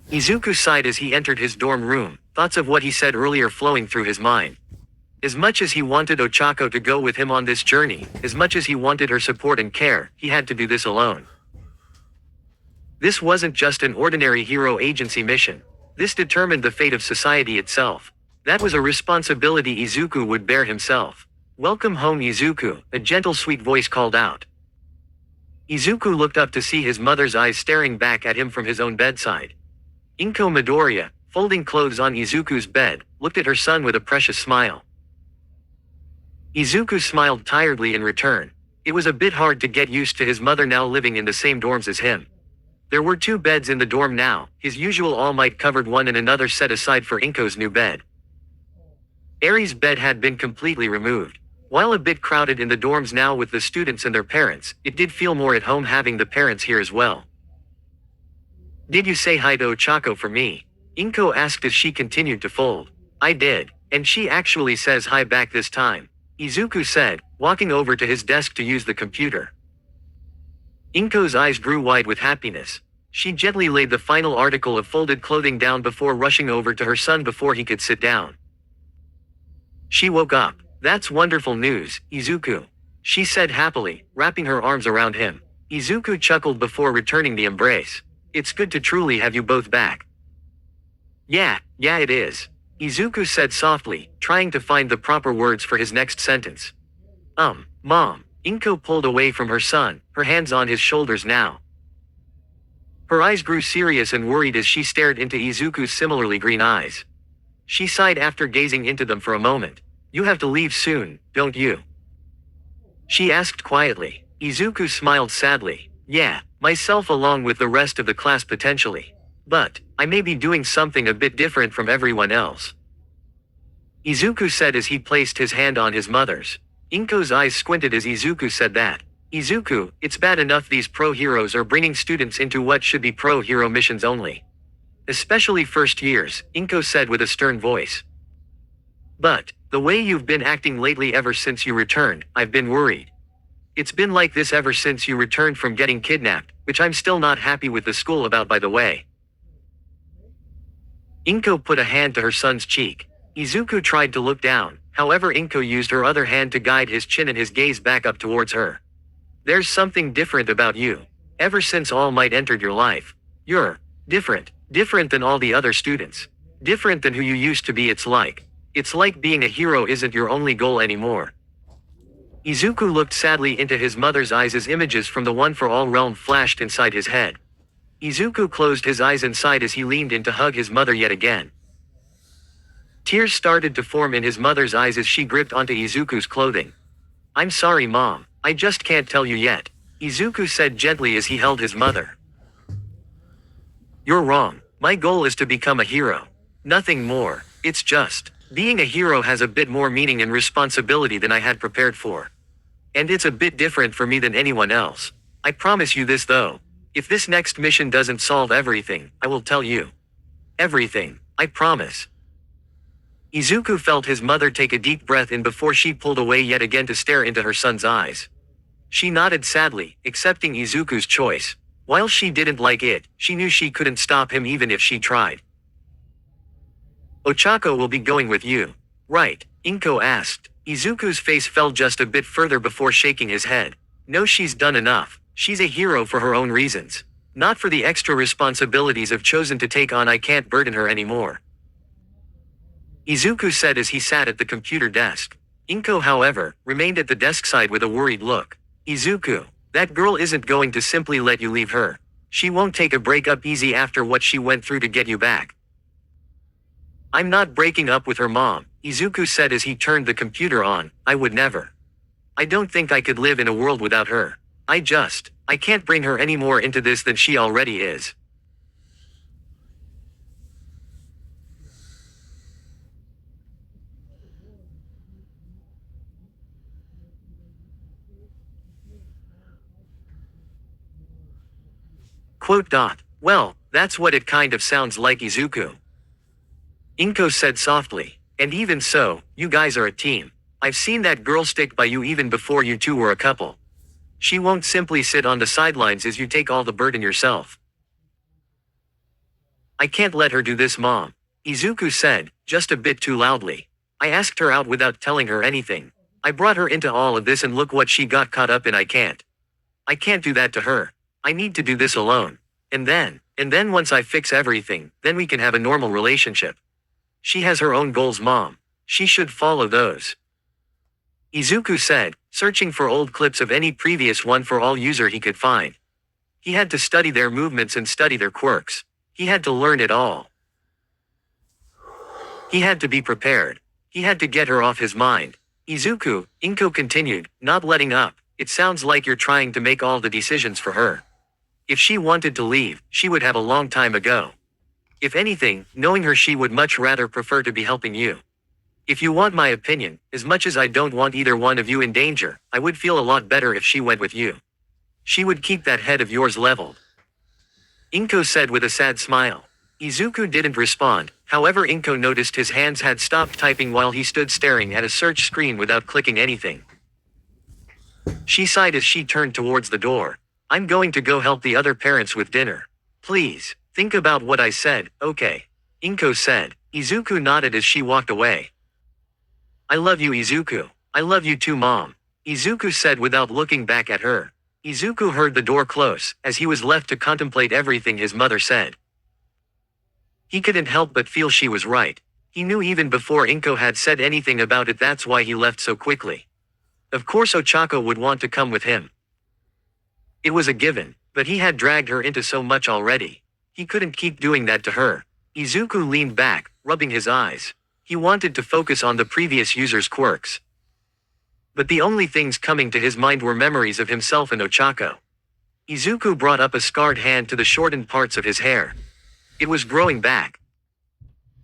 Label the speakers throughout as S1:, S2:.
S1: Izuku sighed as he entered his dorm room, thoughts of what he said earlier flowing through his mind. As much as he wanted Ochako to go with him on this journey, as much as he wanted her support and care, he had to do this alone. This wasn't just an ordinary hero agency mission. This determined the fate of society itself. That was a responsibility Izuku would bear himself. "Welcome home, Izuku," a gentle sweet voice called out. Izuku looked up to see his mother's eyes staring back at him from his own bedside. Inko Midoriya, folding clothes on Izuku's bed, looked at her son with a precious smile. Izuku smiled tiredly in return. It was a bit hard to get used to his mother now living in the same dorms as him. There were 2 beds in the dorm now, his usual all-might covered one and another set aside for Inko's new bed. Eri's bed had been completely removed. While a bit crowded in the dorms now with the students and their parents, it did feel more at home having the parents here as well. "Did you say hi to Ochako for me?" Inko asked as she continued to fold. "I did, and she actually says hi back this time," Izuku said, walking over to his desk to use the computer. Inko's eyes grew wide with happiness. She gently laid the final article of folded clothing down before rushing over to her son before he could sit down. She woke up. "That's wonderful news, Izuku," she said happily, wrapping her arms around him. Izuku chuckled before returning the embrace. "It's good to truly have you both back." Yeah, it is," Izuku said softly, trying to find the proper words for his next sentence. Mom." Inko pulled away from her son, her hands on his shoulders now. Her eyes grew serious and worried as she stared into Izuku's similarly green eyes. She sighed after gazing into them for a moment. "You have to leave soon, don't you?" she asked quietly. Izuku smiled sadly. "Yeah, myself along with the rest of the class potentially. But, I may be doing something a bit different from everyone else," Izuku said as he placed his hand on his mother's. Inko's eyes squinted as Izuku said that. "Izuku, it's bad enough these pro-heroes are bringing students into what should be pro-hero missions only. Especially first years," Inko said with a stern voice. "But, the way you've been acting lately ever since you returned, I've been worried. It's been like this ever since you returned from getting kidnapped, which I'm still not happy with the school about by the way." Inko put a hand to her son's cheek. Izuku tried to look down, however Inko used her other hand to guide his chin and his gaze back up towards her. "There's something different about you. Ever since All Might entered your life. You're different than all the other students. Different than who you used to be. It's like being a hero isn't your only goal anymore." Izuku looked sadly into his mother's eyes as images from the One for All realm flashed inside his head. Izuku closed his eyes and sighed as he leaned in to hug his mother yet again. Tears started to form in his mother's eyes as she gripped onto Izuku's clothing. "I'm sorry, Mom, I just can't tell you yet," Izuku said gently as he held his mother. "You're wrong. My goal is to become a hero. Nothing more. It's just, being a hero has a bit more meaning and responsibility than I had prepared for. And it's a bit different for me than anyone else. I promise you this though. If this next mission doesn't solve everything, I will tell you. Everything, I promise." Izuku felt his mother take a deep breath in before she pulled away yet again to stare into her son's eyes. She nodded sadly, accepting Izuku's choice. While she didn't like it, she knew she couldn't stop him even if she tried. "Ochako will be going with you, right?" Inko asked. Izuku's face fell just a bit further before shaking his head. "No, she's done enough. She's a hero for her own reasons. Not for the extra responsibilities I've chosen to take on. I can't burden her anymore," Izuku said as he sat at the computer desk. Inko, however, remained at the desk side with a worried look. "Izuku, that girl isn't going to simply let you leave her. She won't take a break up easy after what she went through to get you back." "I'm not breaking up with her, Mom," Izuku said as he turned the computer on. "I would never. I don't think I could live in a world without her. I can't bring her any more into this than she already is." "Well, that's what it kind of sounds like, Izuku," Inko said softly. "And even so, you guys are a team. I've seen that girl stick by you even before you two were a couple. She won't simply sit on the sidelines as you take all the burden yourself." I can't let her do this, Mom. Izuku said, just a bit too loudly. I asked her out without telling her anything. I brought her into all of this and look what she got caught up in. I can't do that to her. I need to do this alone. And then once I fix everything, then we can have a normal relationship. She has her own goals, Mom. She should follow those. Izuku said, searching for old clips of any previous One for All user he could find. He had to study their movements and study their quirks. He had to learn it all. He had to be prepared. He had to get her off his mind. Izuku, Inko continued, not letting up. It sounds like you're trying to make all the decisions for her. If she wanted to leave, she would have a long time ago. If anything, knowing her, she would much rather prefer to be helping you. If you want my opinion, as much as I don't want either one of you in danger, I would feel a lot better if she went with you. She would keep that head of yours leveled. Inko said with a sad smile. Izuku didn't respond, however Inko noticed his hands had stopped typing while he stood staring at a search screen without clicking anything. She sighed as she turned towards the door. I'm going to go help the other parents with dinner. Please, think about what I said, okay? Inko said. Izuku nodded as she walked away. I love you, Izuku. I love you too, Mom. Izuku said without looking back at her. Izuku heard the door close, as he was left to contemplate everything his mother said. He couldn't help but feel she was right. He knew even before Inko had said anything about it, that's why he left so quickly. Of course Ochako would want to come with him. It was a given, but he had dragged her into so much already. He couldn't keep doing that to her. Izuku leaned back, rubbing his eyes. He wanted to focus on the previous user's quirks. But the only things coming to his mind were memories of himself and Ochako. Izuku brought up a scarred hand to the shortened parts of his hair. It was growing back.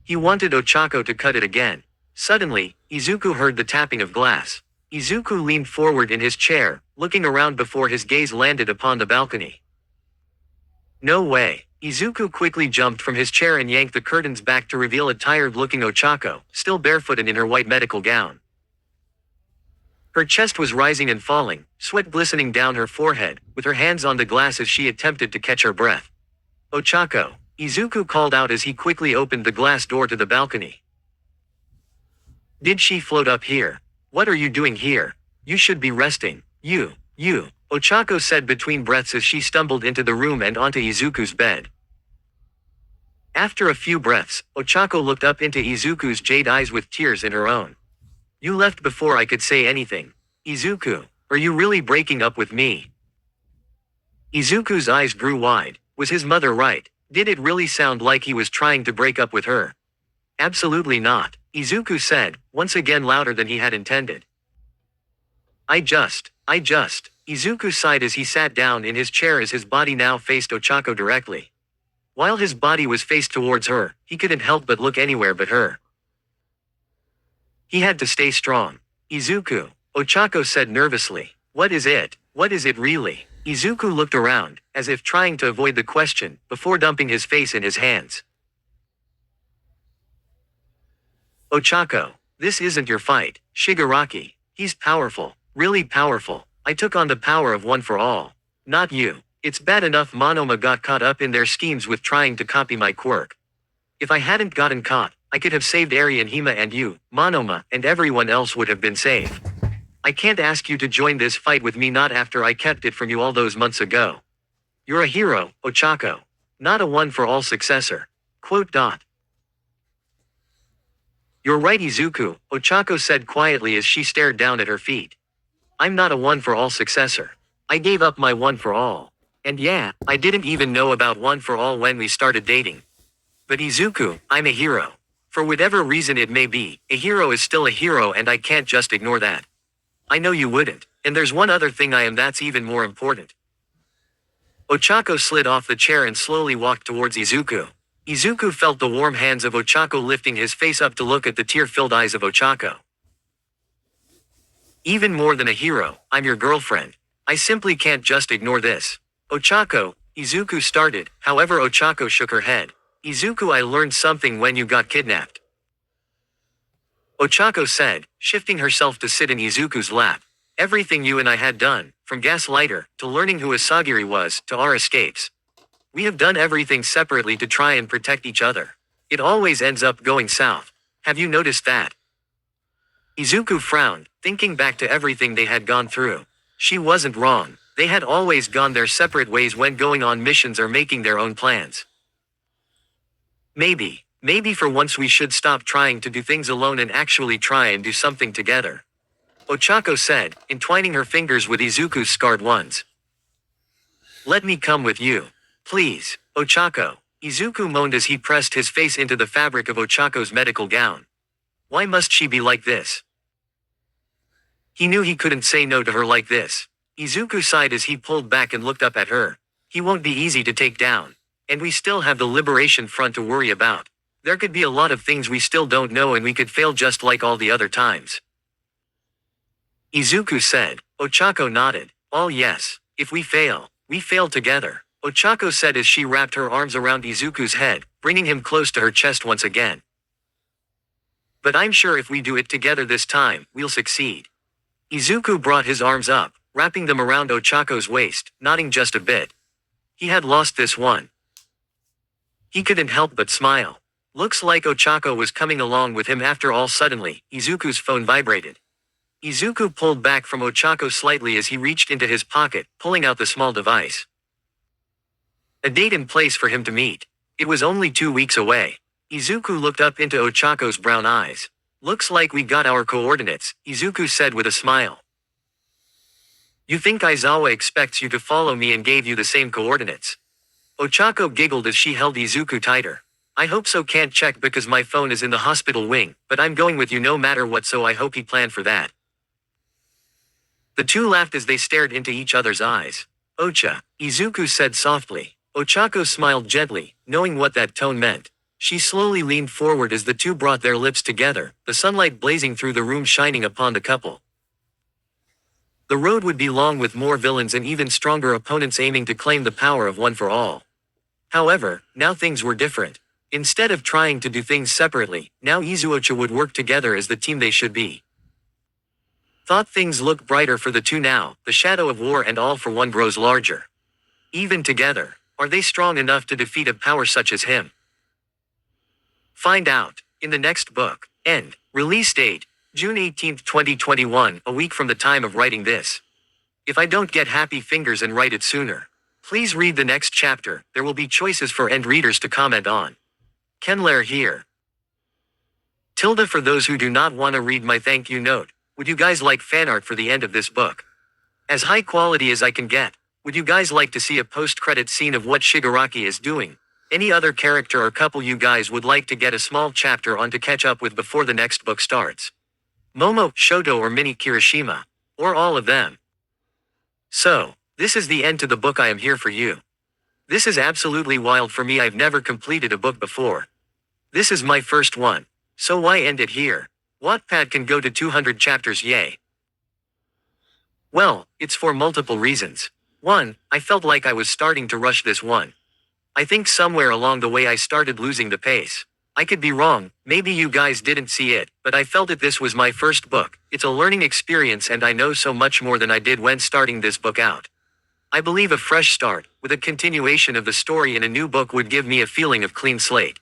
S1: He wanted Ochako to cut it again. Suddenly, Izuku heard the tapping of glass. Izuku leaned forward in his chair, looking around before his gaze landed upon the balcony. No way. Izuku quickly jumped from his chair and yanked the curtains back to reveal a tired-looking Ochako, still barefoot and in her white medical gown. Her chest was rising and falling, sweat glistening down her forehead, with her hands on the glass as she attempted to catch her breath. Ochako, Izuku called out as he quickly opened the glass door to the balcony. Did she float up here? What are you doing here? You should be resting. You, Ochako said between breaths as she stumbled into the room and onto Izuku's bed. After a few breaths, Ochako looked up into Izuku's jade eyes with tears in her own. You left before I could say anything. Izuku, are you really breaking up with me? Izuku's eyes grew wide. Was his mother right? Did it really sound like he was trying to break up with her? Absolutely not, Izuku said, once again louder than he had intended. I just, Izuku sighed as he sat down in his chair as his body now faced Ochako directly. While his body was faced towards her, he couldn't help but look anywhere but her. He had to stay strong. Izuku, Ochako said nervously. What is it? What is it really? Izuku looked around, as if trying to avoid the question, before dumping his face in his hands. Ochako, this isn't your fight, Shigaraki. He's powerful, really powerful. I took on the power of One for All. Not you. It's bad enough Monoma got caught up in their schemes with trying to copy my quirk. If I hadn't gotten caught, I could have saved Eri and Hima and you, Monoma, and everyone else would have been safe. I can't ask you to join this fight with me, not after I kept it from you all those months ago. You're a hero, Ochako. Not a One for All successor. Quote. You're right, Izuku, Ochako said quietly as she stared down at her feet. I'm not a One for All successor. I gave up my One for All. And yeah, I didn't even know about One for All when we started dating. But Izuku, I'm a hero. For whatever reason it may be, a hero is still a hero and I can't just ignore that. I know you wouldn't, and there's one other thing I am that's even more important. Ochako slid off the chair and slowly walked towards Izuku. Izuku felt the warm hands of Ochako lifting his face up to look at the tear-filled eyes of Ochako. Even more than a hero, I'm your girlfriend. I simply can't just ignore this. Ochako, Izuku started, however Ochako shook her head. Izuku, I learned something when you got kidnapped. Ochako said, shifting herself to sit in Izuku's lap. Everything you and I had done, from Gaslighter, to learning who Asagiri was, to our escapes. We have done everything separately to try and protect each other. It always ends up going south. Have you noticed that? Izuku frowned, thinking back to everything they had gone through. She wasn't wrong. They had always gone their separate ways when going on missions or making their own plans. Maybe for once we should stop trying to do things alone and actually try and do something together. Ochako said, entwining her fingers with Izuku's scarred ones. Let me come with you. Please, Ochako. Izuku moaned as he pressed his face into the fabric of Ochako's medical gown. Why must she be like this? He knew he couldn't say no to her like this. Izuku sighed as he pulled back and looked up at her. He won't be easy to take down. And we still have the Liberation Front to worry about. There could be a lot of things we still don't know and we could fail just like all the other times. Izuku said. Ochako nodded. Oh yes, if we fail together. Ochako said as she wrapped her arms around Izuku's head, bringing him close to her chest once again. But I'm sure if we do it together this time, we'll succeed. Izuku brought his arms up, wrapping them around Ochako's waist, nodding just a bit. He had lost this one. He couldn't help but smile. Looks like Ochako was coming along with him after all. Suddenly, Izuku's phone vibrated. Izuku pulled back from Ochako slightly as he reached into his pocket, pulling out the small device. A date and place for him to meet. It was only 2 weeks away. Izuku looked up into Ochako's brown eyes. Looks like we got our coordinates, Izuku said with a smile. You think Aizawa expects you to follow me and gave you the same coordinates? Ochako giggled as she held Izuku tighter. I hope so. Can't check because my phone is in the hospital wing, but I'm going with you no matter what, so I hope he planned for that. The two laughed as they stared into each other's eyes. Ocha, Izuku said softly. Ochako smiled gently, knowing what that tone meant. She slowly leaned forward as the two brought their lips together, the sunlight blazing through the room shining upon the couple. The road would be long with more villains and even stronger opponents aiming to claim the power of one for all. However, now things were different. Instead of trying to do things separately, now izuocha would work together as the team they should be. Thought things looked brighter for the two now. The shadow of war and all for one grows larger. Even together, are they strong enough to defeat a power such as him? Find out in the next book. End. Release date, June 18, 2021, a week from the time of writing this. If I don't get happy fingers and write it sooner, please read the next chapter. There will be choices for end readers to comment on. Kenlair here. Tilda for those who do not want to read my thank you note. Would you guys like fan art for the end of this book? As high quality as I can get. Would you guys like to see a post-credit scene of what Shigaraki is doing? Any other character or couple you guys would like to get a small chapter on to catch up with before the next book starts? Momo, Shoto or Mini Kirishima? Or all of them? So, this is the end to the book. I am here for you. This is absolutely wild for me. I've never completed a book before. This is my first one. So why end it here? Wattpad can go to 200 chapters, yay. Well, it's for multiple reasons. 1, I felt like I was starting to rush this one. I think somewhere along the way I started losing the pace. I could be wrong, maybe you guys didn't see it, but I felt it. This was my first book. It's a learning experience and I know so much more than I did when starting this book out. I believe a fresh start, with a continuation of the story in a new book would give me a feeling of clean slate.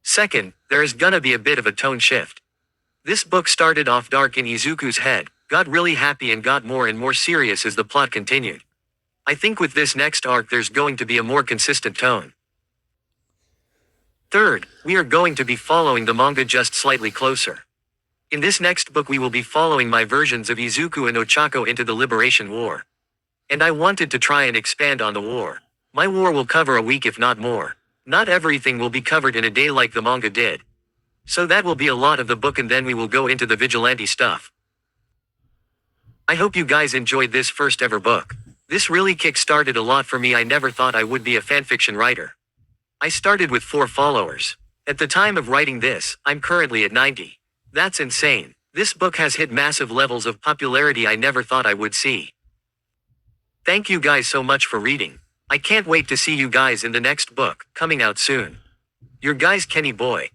S1: Second, there is gonna be a bit of a tone shift. This book started off dark in Izuku's head, got really happy and got more and more serious as the plot continued. I think with this next arc there's going to be a more consistent tone. Third, we are going to be following the manga just slightly closer. In this next book we will be following my versions of Izuku and Ochako into the Liberation War. And I wanted to try and expand on the war. My war will cover a week if not more. Not everything will be covered in a day like the manga did. So that will be a lot of the book and then we will go into the vigilante stuff. I hope you guys enjoyed this first ever book. This really kick-started a lot for me. I never thought I would be a fanfiction writer. I started with 4 followers. At the time of writing this, I'm currently at 90. That's insane. This book has hit massive levels of popularity I never thought I would see. Thank you guys so much for reading. I can't wait to see you guys in the next book, coming out soon. Your guys Kenny Boy.